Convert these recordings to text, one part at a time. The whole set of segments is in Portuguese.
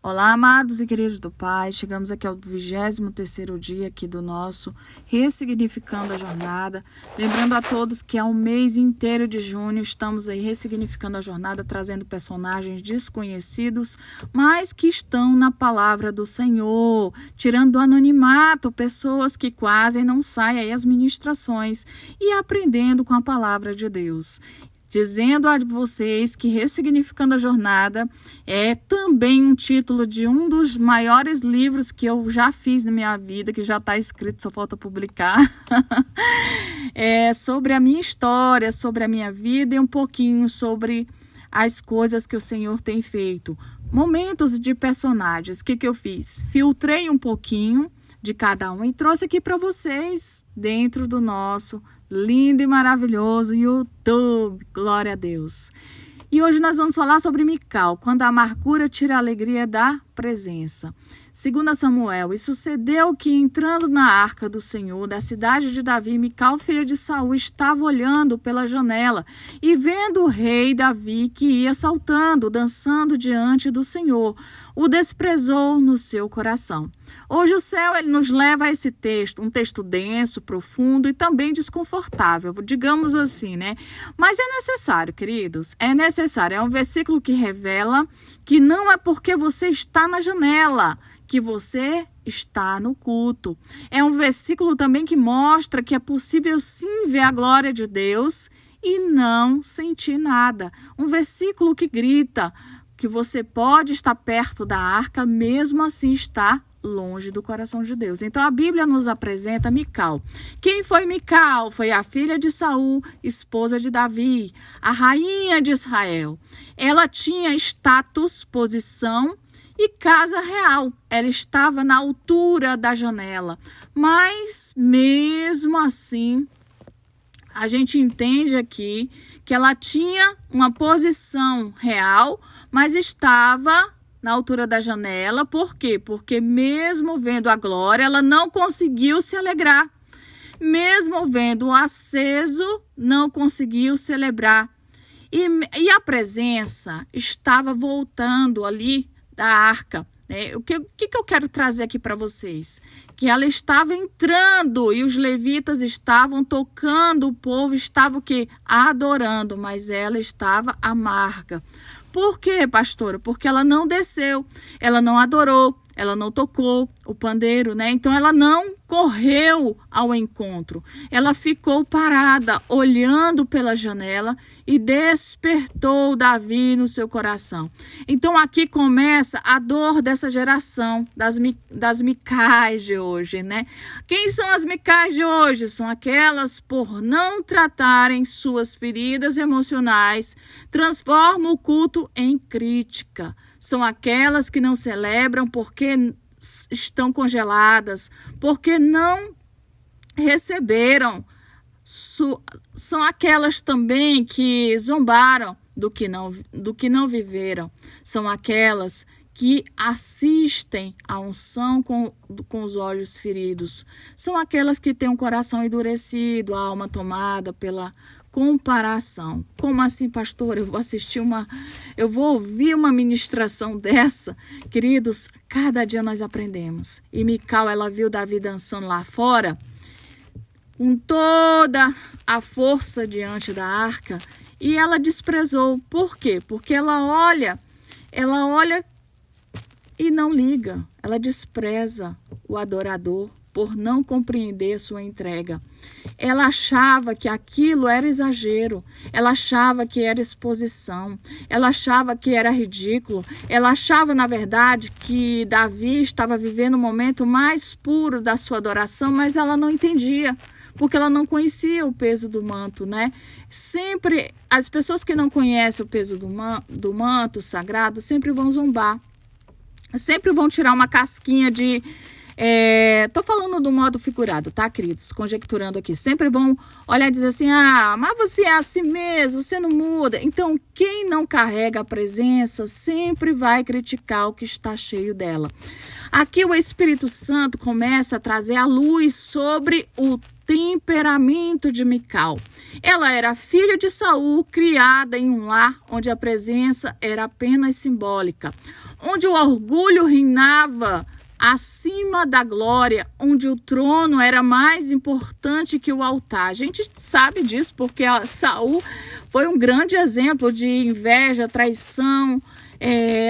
Olá, amados e queridos do Pai, chegamos aqui ao 23º dia aqui do nosso Ressignificando a Jornada. Lembrando a todos que é um mês inteiro de junho, estamos aí ressignificando a jornada, trazendo personagens desconhecidos, mas que estão na palavra do Senhor, tirando do anonimato pessoas que quase não saem aí as ministrações e aprendendo com a palavra de Deus. Dizendo a vocês que Ressignificando a Jornada é também um título de um dos maiores livros que eu já fiz na minha vida, que já está escrito, só falta publicar. É sobre a minha história, sobre a minha vida e um pouquinho sobre as coisas que o Senhor tem feito. Momentos de personagens. O que eu fiz? Filtrei um pouquinho de cada um e trouxe aqui para vocês dentro do nosso lindo e maravilhoso YouTube, glória a Deus. E hoje nós vamos falar sobre Mical, quando a amargura tira a alegria da presença. 2 Samuel, e sucedeu que entrando na arca do Senhor, da cidade de Davi, Mical, filha de Saul, estava olhando pela janela e vendo o rei Davi que ia saltando, dançando diante do Senhor, o desprezou no seu coração. Hoje o céu ele nos leva a esse texto, um texto denso, profundo e também desconfortável, digamos assim, né? Mas é necessário, queridos, é necessário. É um versículo que revela que não é porque você está na janela que você está no culto. É um versículo também que mostra que é possível sim ver a glória de Deus e não sentir nada. Um versículo que grita que você pode estar perto da arca, mesmo assim estar longe do coração de Deus. Então a Bíblia nos apresenta Mical. Quem foi Mical? Foi a filha de Saul, esposa de Davi, a rainha de Israel. Ela tinha status, posição e casa real. Ela estava na altura da janela. Mas mesmo assim, a gente entende aqui que ela tinha uma posição real, mas estava na altura da janela. Por quê? Porque mesmo vendo a glória, ela não conseguiu se alegrar. Mesmo vendo o aceso, não conseguiu celebrar. E a presença estava voltando ali da arca. O que eu quero trazer aqui para vocês? Que ela estava entrando e os levitas estavam tocando, o povo estava o quê? Adorando, mas ela estava amarga. Por quê, pastora? Porque ela não desceu, ela não adorou, ela não tocou o pandeiro, né? Então ela não correu ao encontro. Ela ficou parada, olhando pela janela e despertou Davi no seu coração. Então aqui começa a dor dessa geração, das Micais de hoje, né? Quem são as Micais de hoje? São aquelas por não tratarem suas feridas emocionais, transformam o culto em crítica. São aquelas que não celebram porque estão congeladas, porque não receberam. São aquelas também que zombaram do que não viveram. São aquelas que assistem à unção com os olhos feridos. São aquelas que têm um coração endurecido, a alma tomada pela comparação. Como assim, pastor? Eu vou ouvir uma ministração dessa? Queridos, cada dia nós aprendemos. E Mical, ela viu Davi dançando lá fora, com toda a força diante da arca, e ela desprezou. Por quê? Porque ela olha e não liga. Ela despreza o adorador por não compreender sua entrega. Ela achava que aquilo era exagero, ela achava que era exposição, ela achava que era ridículo, ela achava, na verdade, que Davi estava vivendo o momento mais puro da sua adoração, mas ela não entendia, porque ela não conhecia o peso do manto, né? Sempre, as pessoas que não conhecem o peso do manto sagrado, sempre vão zombar, sempre vão tirar uma casquinha de Tô falando do modo figurado, tá, queridos? Conjecturando aqui. Sempre vão olhar e dizer assim, mas você é assim mesmo, você não muda. Então, quem não carrega a presença sempre vai criticar o que está cheio dela. Aqui o Espírito Santo começa a trazer a luz sobre o temperamento de Mical. Ela era filha de Saul, criada em um lar onde a presença era apenas simbólica, onde o orgulho reinava acima da glória, onde o trono era mais importante que o altar. A gente sabe disso porque Saul foi um grande exemplo de inveja, traição,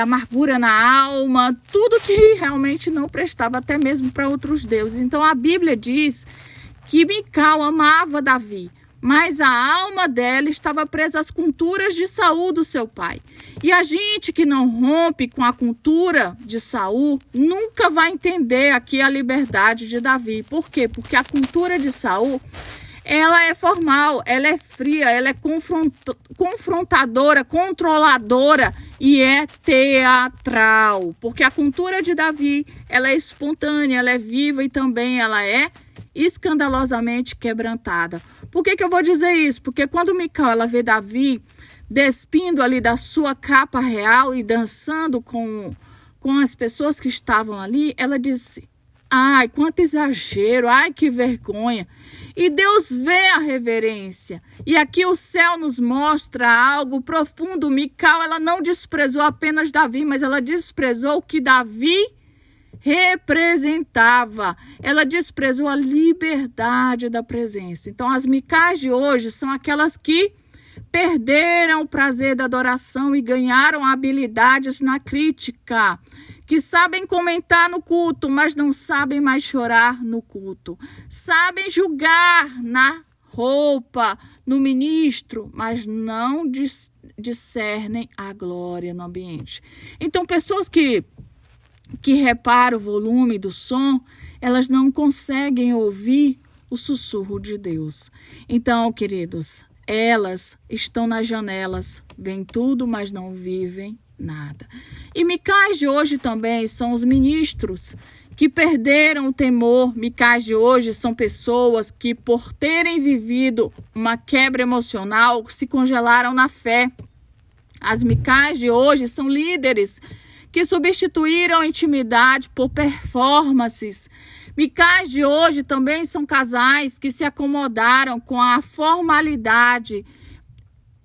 amargura na alma, tudo que realmente não prestava até mesmo para outros deuses. Então a Bíblia diz que Mical amava Davi, mas a alma dela estava presa às culturas de Saul, do seu pai. E a gente que não rompe com a cultura de Saul nunca vai entender aqui a liberdade de Davi. Por quê? Porque a cultura de Saul, ela é formal, ela é fria, ela é confrontadora, controladora e é teatral. Porque a cultura de Davi, ela é espontânea, ela é viva e também ela é escandalosamente quebrantada. Por que eu vou dizer isso? Porque quando Mical ela vê Davi despindo ali da sua capa real e dançando com as pessoas que estavam ali, ela disse, ai, quanto exagero, ai, que vergonha. E Deus vê a reverência. E aqui o céu nos mostra algo profundo. Mical, ela não desprezou apenas Davi, mas ela desprezou o que Davi representava. Ela desprezou a liberdade da presença. Então, as Micais de hoje são aquelas que perderam o prazer da adoração e ganharam habilidades na crítica, que sabem comentar no culto, mas não sabem mais chorar no culto. Sabem julgar na roupa, no ministro, mas não discernem a glória no ambiente. Então, pessoas que reparam o volume do som, elas não conseguem ouvir o sussurro de Deus. Então, queridos, elas estão nas janelas, veem tudo, mas não vivem nada. E Micais de hoje também são os ministros que perderam o temor. Micais de hoje são pessoas que, por terem vivido uma quebra emocional, se congelaram na fé. As Micais de hoje são líderes que substituíram a intimidade por performances. Micais de hoje também são casais que se acomodaram com a formalidade,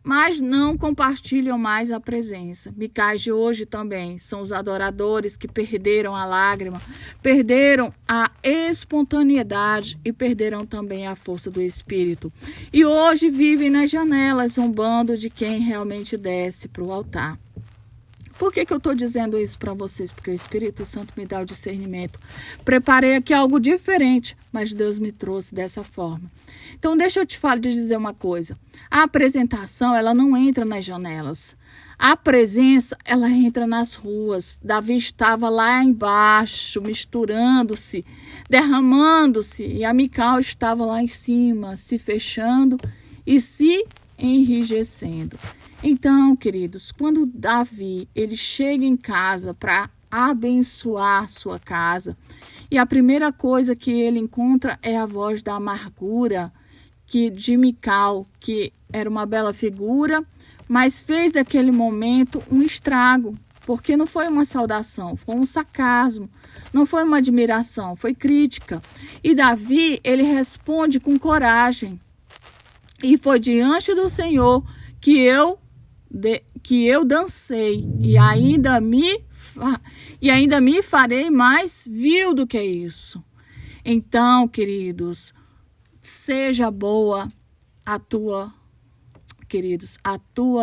mas não compartilham mais a presença. Micais de hoje também são os adoradores que perderam a lágrima, perderam a espontaneidade e perderam também a força do Espírito. E hoje vivem nas janelas, zombando de quem realmente desce para o altar. Por que eu estou dizendo isso para vocês? Porque o Espírito Santo me dá o discernimento. Preparei aqui algo diferente, mas Deus me trouxe dessa forma. Então, deixa eu te dizer uma coisa. A apresentação, ela não entra nas janelas. A presença, ela entra nas ruas. Davi estava lá embaixo, misturando-se, derramando-se. E a Mical estava lá em cima, se fechando e se enrijecendo. Então, queridos, quando Davi ele chega em casa para abençoar sua casa, e a primeira coisa que ele encontra é a voz da amargura de Mical, que era uma bela figura, mas fez daquele momento um estrago, porque não foi uma saudação, foi um sarcasmo, não foi uma admiração, foi crítica. E Davi, ele responde com coragem. E foi diante do Senhor que eu dancei e ainda me farei mais vil do que isso. Então, queridos, seja boa a tua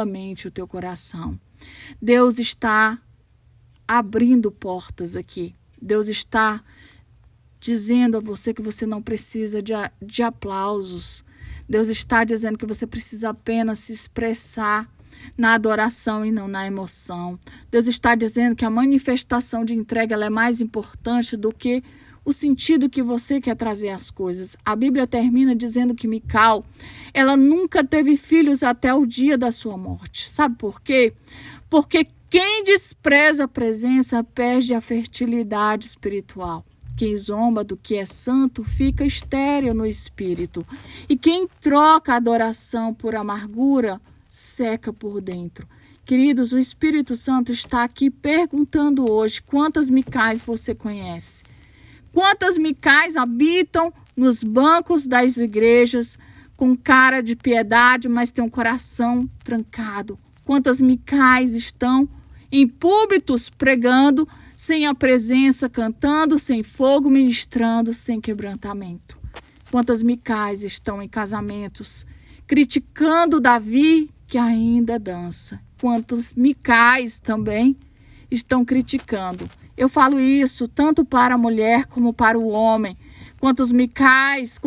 mente, o teu coração. Deus está abrindo portas aqui. Deus está dizendo a você que você não precisa de aplausos. Deus está dizendo que você precisa apenas se expressar na adoração e não na emoção. Deus está dizendo que a manifestação de entrega ela é mais importante do que o sentido que você quer trazer às coisas. A Bíblia termina dizendo que Mical, ela nunca teve filhos até o dia da sua morte. Sabe por quê? Porque quem despreza a presença perde a fertilidade espiritual. Quem zomba do que é santo fica estéril no espírito. E quem troca a adoração por amargura seca por dentro. Queridos, o Espírito Santo está aqui perguntando hoje quantas Micais você conhece. Quantas Micais habitam nos bancos das igrejas com cara de piedade, mas tem um coração trancado. Quantas Micais estão em púlpitos pregando, sem a presença, cantando, sem fogo, ministrando, sem quebrantamento. Quantas Micais estão em casamentos, criticando Davi, que ainda dança. Quantos Micais também estão criticando. Eu falo isso tanto para a mulher como para o homem. Quantas Micais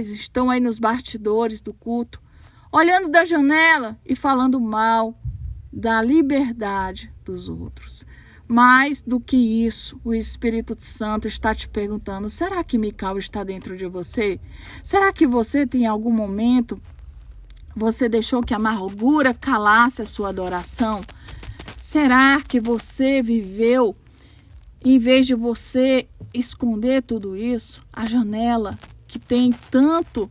estão aí nos bastidores do culto, olhando da janela e falando mal da liberdade dos outros. Mais do que isso, o Espírito Santo está te perguntando, será que Mical está dentro de você? Será que você tem algum momento, você deixou que a amargura calasse a sua adoração? Será que você viveu, em vez de você esconder tudo isso, a janela que tem tanto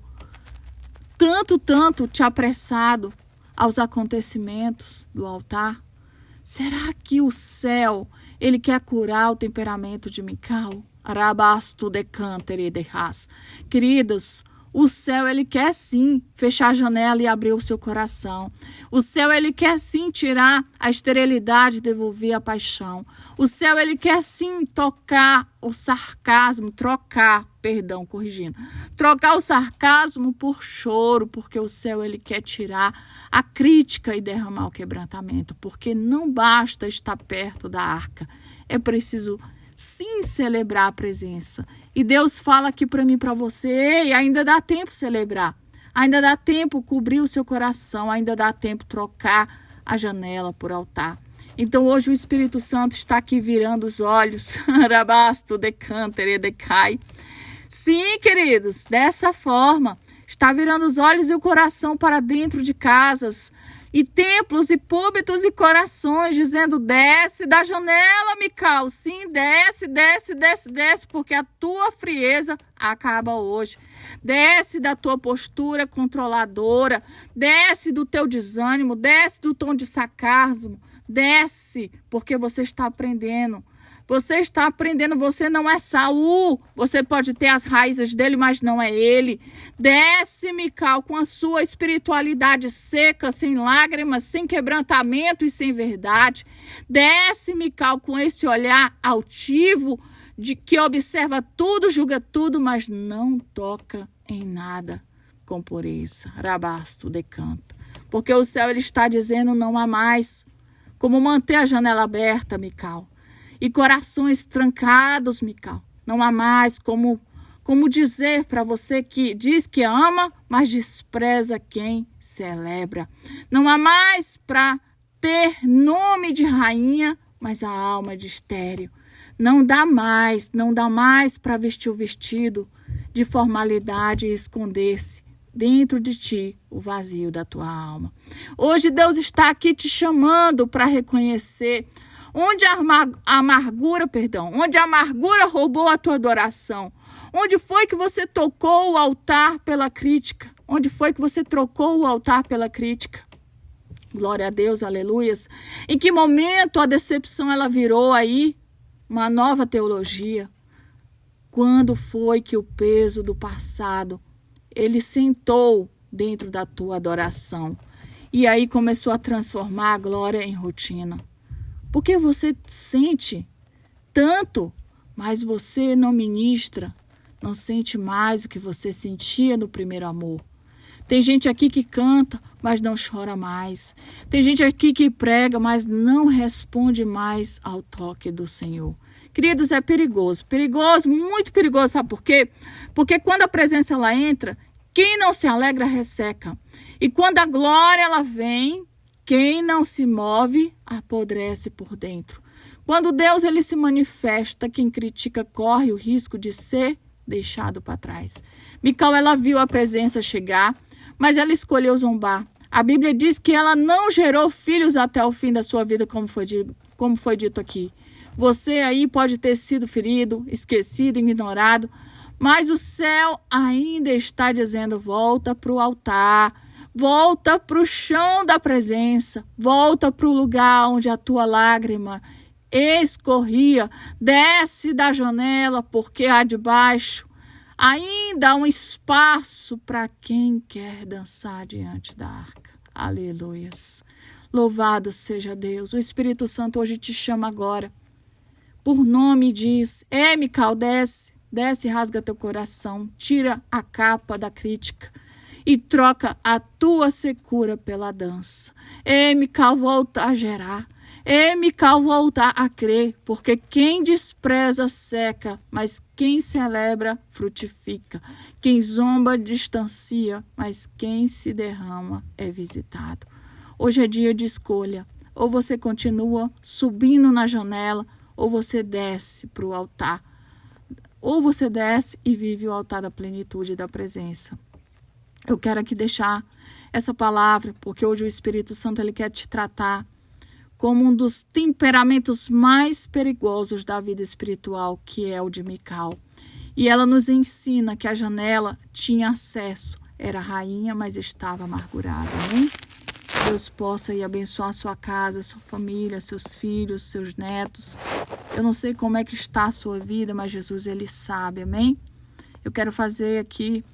te apressado aos acontecimentos do altar? Será que o céu, ele quer curar o temperamento de Mical? Arabasto de cânter e de ras. Queridas, o céu, ele quer sim fechar a janela e abrir o seu coração. O céu, ele quer sim tirar a esterilidade e devolver a paixão. O céu, ele quer sim trocar o sarcasmo por choro, porque o céu, ele quer tirar a crítica e derramar o quebrantamento, porque não basta estar perto da arca, é preciso sim celebrar a presença. E Deus fala aqui para mim, para você, ei, ainda dá tempo celebrar, ainda dá tempo cobrir o seu coração, ainda dá tempo trocar a janela por altar. Então hoje o Espírito Santo está aqui virando os olhos, arabasto de cânter e de cai. Sim, queridos, dessa forma, está virando os olhos e o coração para dentro de casas e templos e púlpitos e corações, dizendo, desce da janela, Mical, sim, desce, porque a tua frieza acaba hoje. Desce da tua postura controladora, desce do teu desânimo, desce do tom de sarcasmo, desce, porque você está aprendendo. Você não é Saul. Você pode ter as raízes dele, mas não é ele. Desce, Mical, com a sua espiritualidade seca, sem lágrimas, sem quebrantamento e sem verdade. Desce, Mical, com esse olhar altivo, de que observa tudo, julga tudo, mas não toca em nada com pureza. Rabasto decanta. Porque o céu, ele está dizendo, não há mais como manter a janela aberta, Mical. E corações trancados, Mical. Não há mais como dizer para você que diz que ama, mas despreza quem celebra. Não há mais para ter nome de rainha, mas a alma de estéril. Não dá mais para vestir o vestido de formalidade e esconder-se dentro de ti o vazio da tua alma. Hoje Deus está aqui te chamando para reconhecer onde a amargura roubou a tua adoração. Onde foi que você tocou o altar pela crítica? Onde foi que você trocou o altar pela crítica? Glória a Deus, aleluias. Em que momento a decepção ela virou aí uma nova teologia? Quando foi que o peso do passado ele sentou dentro da tua adoração? E aí começou a transformar a glória em rotina. Porque você sente tanto, mas você não ministra, não sente mais o que você sentia no primeiro amor. Tem gente aqui que canta, mas não chora mais. Tem gente aqui que prega, mas não responde mais ao toque do Senhor. Queridos, é perigoso, muito perigoso, sabe por quê? Porque quando a presença ela entra, quem não se alegra resseca. E quando a glória ela vem, quem não se move, apodrece por dentro. Quando Deus ele se manifesta, quem critica corre o risco de ser deixado para trás. Mical, ela viu a presença chegar, mas ela escolheu zombar. A Bíblia diz que ela não gerou filhos até o fim da sua vida, como foi dito aqui. Você aí pode ter sido ferido, esquecido, ignorado, mas o céu ainda está dizendo: volta para o altar, volta para o chão da presença, volta para o lugar onde a tua lágrima escorria, desce da janela, porque há debaixo ainda há um espaço para quem quer dançar diante da arca. Aleluias. Louvado seja Deus. O Espírito Santo hoje te chama agora. Por nome diz: Mical, desce, desce e rasga teu coração. Tira a capa da crítica e troca a tua secura pela dança. Mical, volta a gerar. Mical, volta a crer, porque quem despreza seca, mas quem celebra frutifica. Quem zomba distancia, mas quem se derrama é visitado. Hoje é dia de escolha. Ou você continua subindo na janela, ou você desce para o altar. Ou você desce e vive o altar da plenitude da presença. Eu quero aqui deixar essa palavra, porque hoje o Espírito Santo ele quer te tratar como um dos temperamentos mais perigosos da vida espiritual, que é o de Mical. E ela nos ensina que a janela tinha acesso, era rainha, mas estava amargurada, né? Deus possa ir abençoar sua casa, sua família, seus filhos, seus netos. Eu não sei como é que está a sua vida, mas Jesus, ele sabe, amém? Eu quero fazer aqui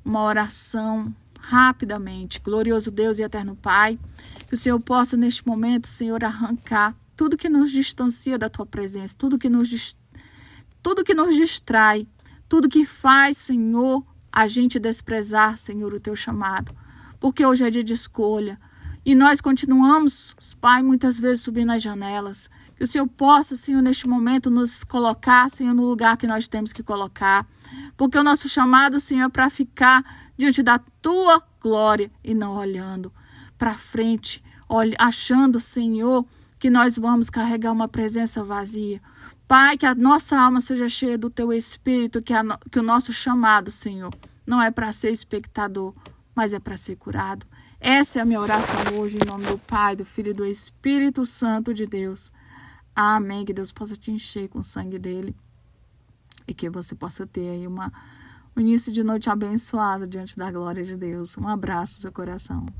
uma oração rapidamente. Glorioso Deus e eterno Pai, que o Senhor possa neste momento, Senhor, arrancar tudo que nos distancia da tua presença, tudo que nos distrai, tudo que faz, Senhor, a gente desprezar, Senhor, o teu chamado. Porque hoje é dia de escolha. E nós continuamos, Pai, muitas vezes subindo as janelas. Que o Senhor possa, Senhor, neste momento nos colocar, Senhor, no lugar que nós temos que colocar. Porque o nosso chamado, Senhor, é para ficar diante da tua glória e não olhando para frente, achando, Senhor, que nós vamos carregar uma presença vazia. Pai, que a nossa alma seja cheia do teu Espírito, que o nosso chamado, Senhor, não é para ser espectador, mas é para ser curado. Essa é a minha oração hoje, em nome do Pai, do Filho e do Espírito Santo de Deus. Amém. Que Deus possa te encher com o sangue dele e que você possa ter aí um início de noite abençoado diante da glória de Deus. Um abraço no seu coração.